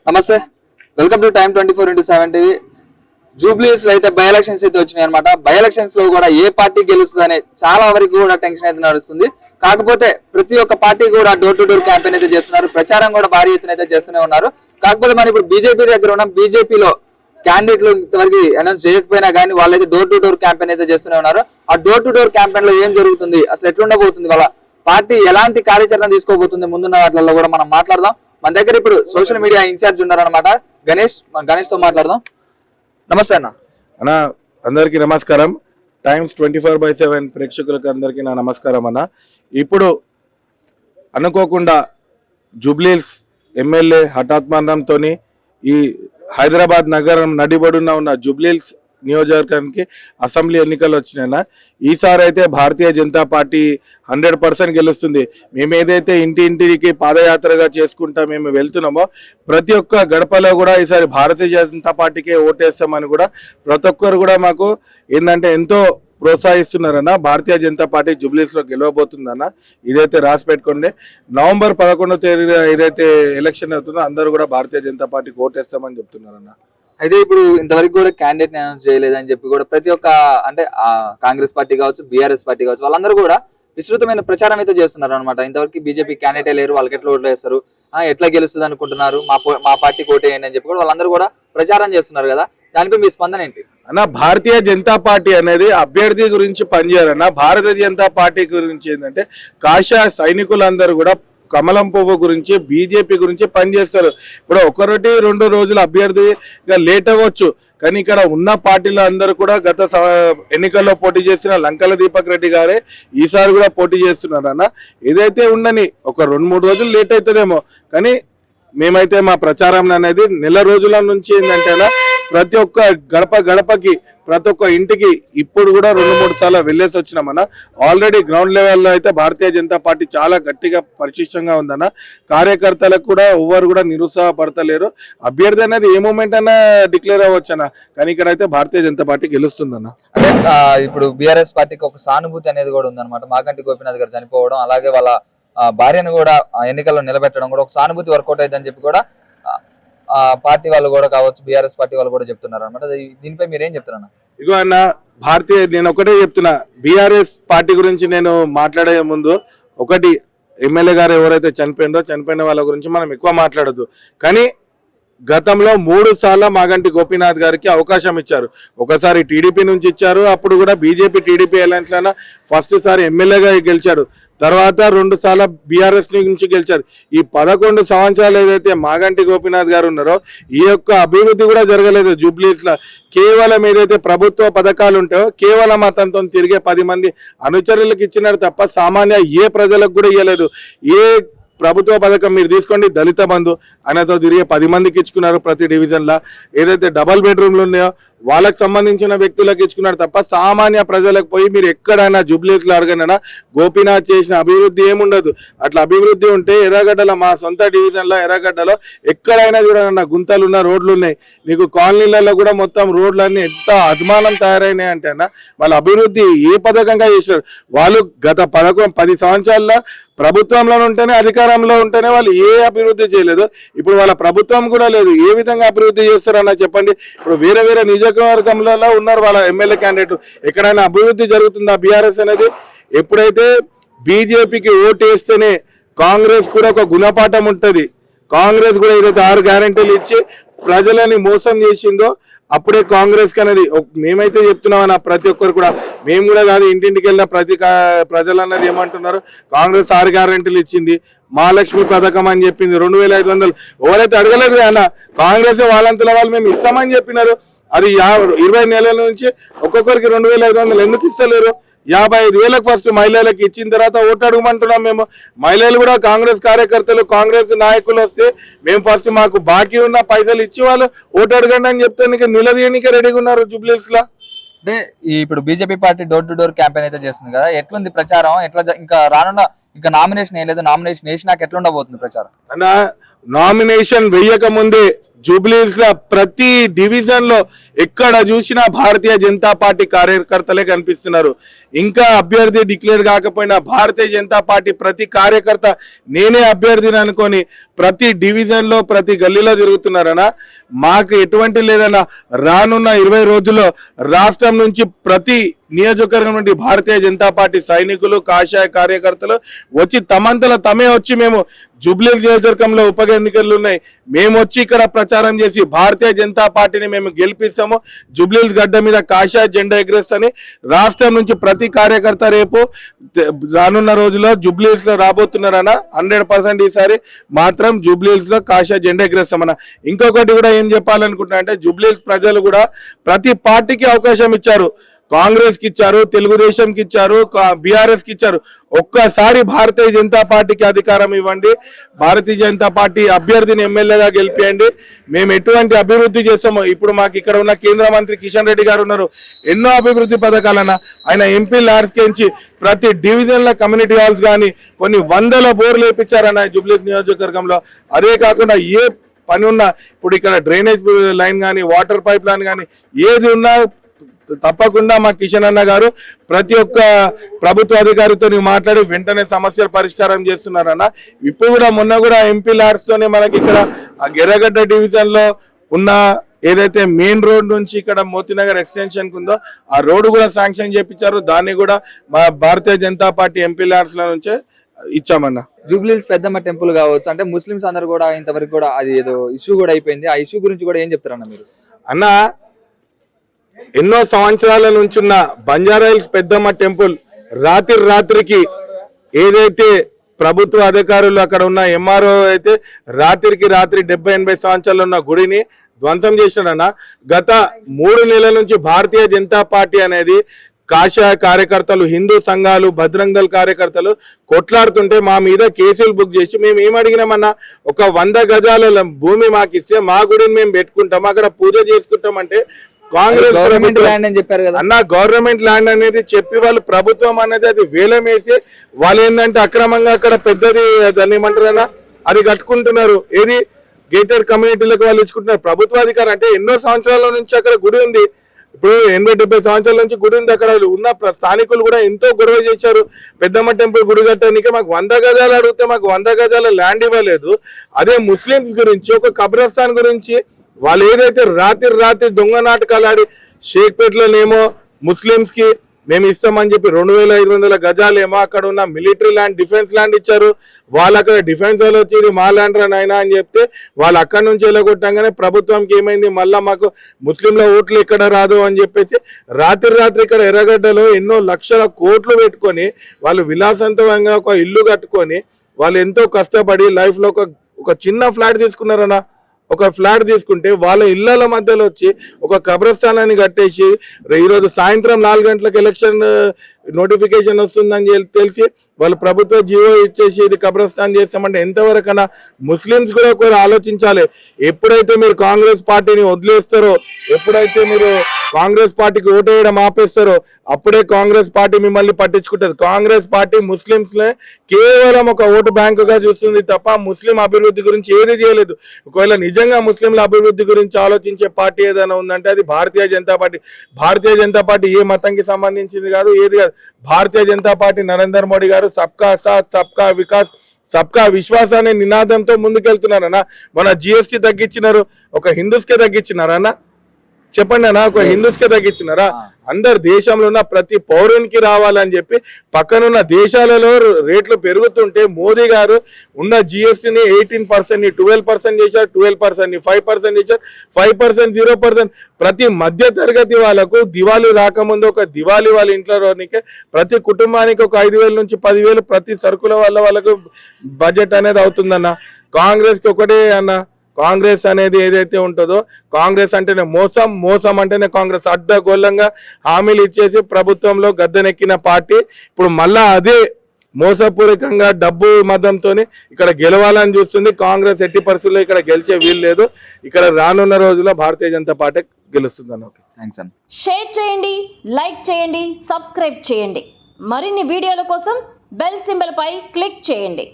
నమస్తే, welcome to Time 24x7 TV. జూబ్లీస్ లో అయితే బై ఎలక్షన్స్ అయితే వచ్చినాయి అనమాట. బై ఎలక్షన్స్ లో కూడా ఏ పార్టీ గెలుస్తుందనే చాలా వరకు కూడా టెన్షన్ అయితే నడుస్తుంది. కాకపోతే ప్రతి ఒక్క పార్టీ కూడా డోర్ టు డోర్ క్యాంపెయిన్ అయితే చేస్తున్నారు. ప్రచారం కూడా భారీ ఎత్తున అయితే చేస్తూనే ఉన్నారు. కాకపోతే మనం ఇప్పుడు బీజేపీ దగ్గర ఉన్నాం. బీజేపీలో క్యాండిడేట్లు ఇంతవరకు అనౌన్స్ చేయకపోయినా కానీ వాళ్ళైతే డోర్ టు డోర్ క్యాంపెయిన్ అయితే చేస్తూనే ఉన్నారు. ఆ డోర్ టు డోర్ క్యాంపెయిన్ లో ఏం జరుగుతుంది, అసలు ఎట్లుండబోతుంది, వాళ్ళ పార్టీ ఎలాంటి కార్యాచరణ తీసుకోబోతుంది, ముందున్న వాటిలో కూడా మనం మాట్లాడదాం. మన దగ్గర ఇప్పుడు సోషల్ మీడియా ఇన్ఛార్జ్ ఉన్నారనమాట గణేష్. మన గణేష్ తో మాట్లాడదాం. నమస్తే అన్న. అందరికీ నమస్కారం. టైమ్స్ 24/7 ప్రేక్షకులకు అందరికీ నా నమస్కారం అన్న. ఇప్పుడు అనుకోకుండా జూబ్లీస్ ఎమ్మెల్యే హఠాత్మరణంతో ఈ హైదరాబాద్ నగరం నడిబడున ఉన్న జూబ్లీస్ నియోజకవర్గానికి అసెంబ్లీ ఎన్నికలు వచ్చినాయన్న. ఈసారి అయితే భారతీయ జనతా పార్టీ 100% గెలుస్తుంది. మేము ఏదైతే ఇంటింటికి పాదయాత్రగా చేసుకుంటా మేము వెళ్తున్నామో ప్రతి ఒక్క గడపలో కూడా ఈసారి భారతీయ జనతా పార్టీకే ఓటేస్తామని కూడా ప్రతి ఒక్కరు కూడా మాకు ఏంటంటే ఎంతో ప్రోత్సహిస్తున్నారన్న. భారతీయ జనతా పార్టీ జూబ్లీస్లో గెలవబోతుందన్న. ఇదైతే రాసి పెట్టుకోండి. నవంబర్ 11వ తేదీన ఏదైతే ఎలక్షన్ అవుతుందో అందరూ కూడా భారతీయ జనతా పార్టీకి ఓటేస్తామని చెప్తున్నారన్న. అయితే ఇప్పుడు ఇంతవరకు కూడా క్యాండిడేట్ అనౌన్స్ చేయలేదని చెప్పి కూడా ప్రతి ఒక్క అంటే కాంగ్రెస్ పార్టీ కావచ్చు, బీఆర్ఎస్ పార్టీ కావచ్చు, వాళ్ళందరూ కూడా విస్తృతమైన ప్రచారం అయితే చేస్తున్నారు అనమాట. ఇంతవరకు బీజేపీ క్యాండిడేటే లేరు, వాళ్ళకి ఎట్లా ఓట్లు వేస్తారు, ఎట్లా గెలుస్తుంది అనుకుంటున్నారు, మా పార్టీకి ఓటేయండి అని చెప్పి కూడా వాళ్ళందరూ కూడా ప్రచారం చేస్తున్నారు కదా. దానిపై మీ స్పందన ఏంటి అన్న? భారతీయ జనతా పార్టీ అనేది అభ్యర్థి గురించి పనిచేయాలన్న. భారతీయ జనతా పార్టీ గురించి ఏంటంటే కాషాయ సైనికులందరూ కూడా కమలం పువ్వు గురించి, బీజేపీ గురించి పనిచేస్తారు. ఇప్పుడు 1-2 రోజులు అభ్యర్థిగా లేట్ అవ్వచ్చు, కానీ ఇక్కడ ఉన్న పార్టీలు అందరూ కూడా గత ఎన్నికల్లో పోటీ చేసిన లంకల దీపక్ రెడ్డి గారే ఈసారి కూడా పోటీ చేస్తున్నారు అన్న. ఏదైతే ఉండని ఒక 2-3 రోజులు లేట్ అవుతుందేమో, కానీ మేమైతే మా ప్రచారం అనేది నెల రోజుల నుంచి ఏంటంటే ప్రతి ఒక్క గడపకి ప్రతి ఒక్క ఇంటికి ఇప్పుడు కూడా 2-3 సార్లు వెళ్ళేసి వచ్చినామన్న. ఆల్రెడీ గ్రౌండ్ లెవెల్లో అయితే భారతీయ జనతా పార్టీ చాలా గట్టిగా పరిశిష్టంగా ఉందన్న. కార్యకర్తలకు కూడా ఎవరు కూడా నిరుత్సాహపడతలేరు. అభ్యర్థి అనేది ఏ మూమెంట్ అన్నా డిక్లేర్ అవ్వచ్చన్న, కానీ ఇక్కడ అయితే భారతీయ జనతా పార్టీ గెలుస్తుందన్న. అంటే ఇప్పుడు బీఆర్ఎస్ పార్టీకి ఒక సానుభూతి అనేది కూడా ఉందన్నమాట. మాగంటి గోపీనాథ్ గారు చనిపోవడం, అలాగే వాళ్ళ భార్యను కూడా ఎన్నికల్లో నిలబెట్టడం కూడా ఒక సానుభూతి వర్కౌట్ అయిందని చెప్పి కూడా పార్టీ వాళ్ళు కూడా కావచ్చు, బీఆర్ఎస్ పార్టీ వాళ్ళు కూడా చెప్తున్నారు అనమాట. దీనిపై మీరేం చెప్తున్నా? ఇగో అన్న, నేను ఒకటే చెప్తున్నా. బీఆర్ఎస్ పార్టీ గురించి నేను మాట్లాడే ముందు ఒకటి, ఎమ్మెల్యే గారు ఎవరైతే చనిపోయిన వాళ్ళ గురించి మనం ఎక్కువ మాట్లాడద్దు. కానీ గతంలో 3 సార్లు మాగంటి గోపీనాథ్ గారికి అవకాశం ఇచ్చారు. ఒకసారి టీడీపీ నుంచి ఇచ్చారు, అప్పుడు కూడా బీజేపీ టీడీపీ అలయన్స్ లో ఫస్ట్ సారి ఎమ్మెల్యేగా గెలిచాడు. తర్వాత 2 సార్లు బీఆర్ఎస్ నుంచి గెలిచారు. ఈ 11 సంవత్సరాలు ఏదైతే మాగంటి గోపీనాథ్ గారు ఉన్నారో ఈ యొక్క అభివృద్ధి కూడా జరగలేదు జూబ్లీస్ లో. కేవలం ఏదైతే ప్రభుత్వ పథకాలు ఉంటాయో కేవలం అతనితో తిరిగే 10 మంది అనుచరులకు ఇచ్చినారు తప్ప సామాన్య ఏ ప్రజలకు కూడా ఇవ్వలేదు. ఏ ప్రభుత్వ పథకం మీరు తీసుకోండి, దళిత బంధు ఆయనతో తిరిగే 10 మందికి ఇచ్చుకున్నారు ప్రతి డివిజన్లో. ఏదైతే డబల్ బెడ్రూమ్లు ఉన్నాయో వాళ్ళకి సంబంధించిన వ్యక్తులకు ఇచ్చుకున్నారు తప్ప సామాన్య ప్రజలకు పోయి మీరు ఎక్కడైనా జూబ్లీస్లో అడగనైనా గోపీనాథ్ చేసిన అభివృద్ధి ఏముండదు. అట్లా అభివృద్ధి ఉంటే ఎర్రగడ్డలో, మా సొంత డివిజన్లో ఎర్రగడ్డలో ఎక్కడైనా చూడనన్నా గుంతలున్న రోడ్లు ఉన్నాయి. నీకు కాలనీలలో కూడా మొత్తం రోడ్లన్నీ ఎంత అభిమానం తయారైనాయి అంటే అన్న, వాళ్ళ అభివృద్ధి ఏ పథకంగా చేశారు వాళ్ళు. గత 10 సంవత్సరాల్లో ప్రభుత్వంలో ఉంటేనే, అధికారంలో ఉంటేనే వాళ్ళు ఏ అభివృద్ధి చేయలేదు. ఇప్పుడు వాళ్ళ ప్రభుత్వం కూడా లేదు. ఏ విధంగా అభివృద్ధి చేస్తారన్న చెప్పండి. ఇప్పుడు వేరే నియోజకవర్గంలో ఉన్నారు వాళ్ళ ఎమ్మెల్యే క్యాండిడేట్. ఎక్కడైనా అభివృద్ధి జరుగుతుందా బీఆర్ఎస్ అనేది? ఎప్పుడైతే బీజేపీకి ఓటు వేస్తేనే కాంగ్రెస్ కూడా ఒక గుణపాఠం ఉంటుంది. కాంగ్రెస్ కూడా ఏదైతే 6 గ్యారెంటీలు ఇచ్చి ప్రజలని మోసం చేసిందో అప్పుడే కాంగ్రెస్ కి అనేది మేమైతే చెప్తున్నామన్న. ప్రతి ఒక్కరు కూడా, మేము కూడా కాదు, ఇంటింటికి వెళ్ళిన ప్రజలు అన్నది ఏమంటున్నారు, కాంగ్రెస్ 6 గ్యారెంటీలు ఇచ్చింది, మహాలక్ష్మి పథకం అని చెప్పింది, 2500 ఎవరైతే అడగలేదు అన్న, కాంగ్రెస్ వాళ్ళంతలో వాళ్ళు మేము ఇస్తామని చెప్పినారు. అది 20 నెలల నుంచి ఒక్కొక్కరికి 2500 ఎందుకు ఇస్తలేరు? 55,000 ఫస్ట్ మహిళలకు ఇచ్చిన తర్వాత ఓటు అడగమంటున్నాం మేము. మహిళలు కూడా కాంగ్రెస్ కార్యకర్తలు, కాంగ్రెస్ నాయకులు వస్తే మేము ఫస్ట్ మాకు బాకీ ఉన్న పైసలు ఇచ్చి వాళ్ళు ఓటు అడగండి అని చెప్తే నిలదీయడానికి రెడీగా ఉన్నారు జూబ్లీస్ లో. అంటే ఇప్పుడు BJP party door to door campaign అయితే చేస్తుంది కదా, ఎట్లుంది ప్రచారం? ఎట్లా ఇంకా రానున్న ఇంకా నామినేషన్ వేయలేదు, నామినేషన్ వేసినాక ఎట్లా ఉండబోతుంది ప్రచారం అన్న? నామినేషన్ వేయక ముందే జూబ్లీహిల్స్ లో ప్రతి డివిజన్ లో ఎక్కడ చూసినా భారతీయ జనతా పార్టీ కార్యకర్తలే కనిపిస్తున్నారు. ఇంకా అభ్యర్థి డిక్లేర్ కాకపోయినా భారతీయ జనతా పార్టీ ప్రతి కార్యకర్త నేనే అభ్యర్థిని అనుకొని ప్రతి డివిజన్ లో ప్రతి గల్లీలో తిరుగుతున్నారన్నా. మాకు ఎటువంటి లేదన్నా, రానున్న 20 రోజుల్లో రాష్ట్రం నుంచి ప్రతి నియోజకవర్గం నుండి భారతీయ జనతా పార్టీ సైనికులు కాషాయ కార్యకర్తలు వచ్చి తమంతలో తమే వచ్చి మేము జూబ్లీహిల్స్ నియోజకవర్గంలో ఉప ఎన్నికలు ఉన్నాయి, మేము వచ్చి ఇక్కడ ప్రచారం చేసి భారతీయ జనతా పార్టీని మేము గెలిపిస్తాము, జూబ్లీహిల్స్ గడ్డ మీద కాషాయ జెండా ఎగరేస్తని రాష్ట్రం నుంచి ప్రతి కార్యకర్త రేపు రానున్న రోజుల్లో జూబ్లీహిల్స్ లో రాబోతున్నారన్న. 100% ఈసారి మాత్రం జూబ్లీహిల్స్ లో కాషాయ జెండా ఎగరేస్తామన్న. ఇంకొకటి కూడా ఏం చెప్పాలనుకుంటున్నా అంటే జూబ్లీహిల్స్ ప్రజలు కూడా ప్రతి పార్టీకి అవకాశం ఇచ్చారు. కాంగ్రెస్ కి ఇచ్చారు, తెలుగుదేశం కి ఇచ్చారు, బీఆర్ఎస్ కి ఇచ్చారు. ఒక్కసారి భారతీయ జనతా పార్టీకి అధికారం ఇవ్వండి, భారతీయ జనతా పార్టీ అభ్యర్థిని ఎమ్మెల్యేగా గెలిపియండి, మేము ఎటువంటి అభివృద్ధి చేస్తామో. ఇప్పుడు మాకు ఇక్కడ ఉన్న కేంద్ర మంత్రి కిషన్ రెడ్డి గారు ఉన్నారు, ఎన్నో అభివృద్ధి పథకాలన్న ఆయన ఎంపీ ల్యాడ్స్కించి ప్రతి డివిజన్ లో కమ్యూనిటీ హాల్స్ కానీ కొన్ని 100 బోర్లు వేయించారన్న జూబ్లీహిల్స్ నియోజకవర్గంలో. అదే కాకుండా ఏ పని ఉన్నా ఇప్పుడు ఇక్కడ డ్రైనేజ్ లైన్ కానీ వాటర్ పైప్ లైన్ కానీ ఏది ఉన్నా తప్పకుండా మా కిషన్ అన్న గారు ప్రతి ఒక్క ప్రభుత్వ అధికారితో మాట్లాడి వెంటనే సమస్యలు పరిష్కారం చేస్తున్నారన్న. ఇప్పుడు కూడా మొన్న కూడా ఎంపీ ల్యాడ్స్ తోనే మనకి ఇక్కడ ఎర్రగడ్డ డివిజన్ లో ఉన్న ఏదైతే మెయిన్ రోడ్ నుంచి ఇక్కడ మోతీనగర్ ఎక్స్టెన్షన్ ఉందో ఆ రోడ్డు కూడా శాంక్షన్ చేయించారు. దాన్ని కూడా మా Bharatiya Janata party MP LADS లో నుంచే ఇచ్చామన్న. జూబ్లీహిల్స్ పెద్దమ్మ టెంపుల్ కావచ్చు, అంటే ముస్లిమ్స్ అందరు కూడా ఇంతవరకు కూడా అది ఏదో ఇష్యూ కూడా అయిపోయింది. ఆ ఇష్యూ గురించి కూడా ఏం చెప్తారన్న మీరు? అన్న, ఎన్నో సంవత్సరాల నుంచి ఉన్న బంజారాహిల్స్ పెద్దమ్మ టెంపుల్ రాత్రికి ఏదైతే ప్రభుత్వ అధికారులు అక్కడ ఉన్న ఎంఆర్ఓ అయితే రాత్రికి 70-80 సంవత్సరాలు ఉన్న గుడిని ధ్వంసం చేశాడన్న. గత 3 నెలల నుంచి భారతీయ జనతా పార్టీ అనేది కాషాయ కార్యకర్తలు, హిందూ సంఘాలు, బజరంగ్ దళ్ కార్యకర్తలు కొట్లాడుతుంటే మా మీద కేసులు బుక్ చేసి మేము ఏమడిగినామన్నా, ఒక 100 గజాల భూమి మాకు ఇస్తే మా గుడిని మేము పెట్టుకుంటాం, అక్కడ పూజ చేసుకుంటాం అంటే కాంగ్రెస్ అన్న గవర్నమెంట్ ల్యాండ్ అనేది చెప్పి వాళ్ళు ప్రభుత్వం అనేది అది వేలం వేసి వాళ్ళు ఏంటంటే అక్రమంగా అక్కడ పెద్దది దాన్ని ఏమంటారన్నా అది కట్టుకుంటున్నారు. ఏది గేటెడ్ కమ్యూనిటీలకు వాళ్ళు ఇచ్చుకుంటున్నారు. ప్రభుత్వ అధికారం అంటే ఎన్నో సంవత్సరాల నుంచి అక్కడ గుడి ఉంది. ఇప్పుడు 80-70 సంవత్సరాల నుంచి గుడి ఉంది. అక్కడ ఉన్న స్థానికులు కూడా ఎంతో గొడవ చేశారు. పెద్దమ్మ టెంపుల్ గుడి కట్టడానికి మాకు 100 గజాలు అడిగితే మాకు 100 గజాల ల్యాండ్ ఇవ్వలేదు. అదే ముస్లింస్ గురించి ఒక కబ్రస్థాన్ గురించి వాళ్ళు ఏదైతే రాత్రి దొంగ నాటకాలు ఆడి షేక్పేటలోనేమో ముస్లింస్ కి మేము ఇస్తామని చెప్పి 2500 గజాలేమో అక్కడ ఉన్న మిలిటరీ ల్యాండ్, డిఫెన్స్ ల్యాండ్ ఇచ్చారు. వాళ్ళు అక్కడ డిఫెన్స్ వాళ్ళు వచ్చేది మా ల్యాండ్ రానైనా అని చెప్తే వాళ్ళు అక్కడి నుంచి వెళ్ళగొట్టంగానే ప్రభుత్వంకి ఏమైంది, మళ్ళా మాకు ముస్లింల ఓట్లు ఇక్కడ రాదు అని చెప్పేసి రాత్రి ఇక్కడ ఎర్రగడ్డలో ఎన్నో లక్షల కోట్లు పెట్టుకొని వాళ్ళు విలాసవంతంగా ఒక ఇల్లు కట్టుకొని వాళ్ళు ఎంతో కష్టపడి లైఫ్ లో ఒక చిన్న ఫ్లాట్ తీసుకున్నారన్న. ఒక ఫ్లాట్ తీసుకుంటే వాళ్ళ ఇళ్ల మధ్యలో వచ్చి ఒక కబ్రస్థానాన్ని కట్టేసి ఈరోజు సాయంత్రం 4 గంటలకు ఎలక్షన్ నోటిఫికేషన్ వస్తుందని తెలిసి వాళ్ళు ప్రభుత్వ జీవో ఇచ్చేసి ఇది కబ్రస్థాన్ చేస్తామంటే ఎంతవరకన్నా ముస్లిమ్స్ కూడా ఒకరు ఆలోచించాలి. ఎప్పుడైతే మీరు కాంగ్రెస్ పార్టీని వదిలేస్తారో, ఎప్పుడైతే మీరు కాంగ్రెస్ పార్టీకి ఓటు వేయడం ఆపేస్తారో అప్పుడే కాంగ్రెస్ పార్టీ మిమ్మల్ని పట్టించుకుంటుంది. కాంగ్రెస్ పార్టీ ముస్లింస్ కేవలం ఒక ఓటు బ్యాంకుగా చూస్తుంది తప్ప ముస్లిం అభివృద్ధి గురించి ఏది చేయలేదు. ఒకవేళ నిజంగా ముస్లింల అభివృద్ధి గురించి ఆలోచించే పార్టీ ఏదైనా ఉందంటే అది భారతీయ జనతా పార్టీ. భారతీయ జనతా పార్టీ ఏ మతంకి సంబంధించింది కాదు, ఏది కాదు. భారతీయ జనతా పార్టీ నరేంద్ర మోడీ గారు సబ్కా సాత్, సబ్కా వికాస్, సబ్కా విశ్వాస్ అనే నినాదంతో ముందుకెళ్తున్నారన్న. మన జిఎస్టీ తగ్గించినారు, ఒక హిందూస్కే తగ్గించినారన్న చెప్పండి అన్న, ఒక హిందూస్కే తగ్గించినారా? అందరు దేశంలో ఉన్న ప్రతి పౌరునికి రావాలని చెప్పి పక్కనున్న దేశాలలో రేట్లు పెరుగుతుంటే మోదీ గారు ఉన్న జిఎస్టీని 18%ని 12% చేశారు, 12%ని 5% చేశారు, 5% 0%. ప్రతి మధ్య తరగతి వాళ్ళకు దివాళీ రాకముందు ఒక దివాళీ వాళ్ళ ఇంట్లోనికే ప్రతి కుటుంబానికి ఒక 5,000 నుంచి 10,000 ప్రతి సరుకుల వల్ల వాళ్ళకు బడ్జెట్ అనేది అవుతుందన్న. కాంగ్రెస్కి ఒకటే అన్న, కాంగ్రెస్ అనేది ఏదైతే ఉంటుందో కాంగ్రెస్ అంటేనే మోసం అంటేనే కాంగ్రెస్ అడ్డగోళంగా హామీలు ఇచ్చేసి ప్రభుత్వంలో గద్దెనెక్కిన పార్టీ ఇప్పుడు మళ్ళా అదే మోసపూరితంగా డబ్బు మతంతో ఇక్కడ గెలవాలని చూస్తుంది. కాంగ్రెస్ ఎట్టి పరిస్థితుల్లో ఇక్కడ గెలిచే వీలు లేదు. ఇక్కడ రానున్న రోజుల్లో భారతీయ జనతా పార్టీ గెలుస్తుంది అన్న. షేర్ చేయండి, లైక్ చేయండి, సబ్స్క్రైబ్ చేయండి. మరిన్ని వీడియోల కోసం బెల్ సింబల్ పై క్లిక్ చేయండి.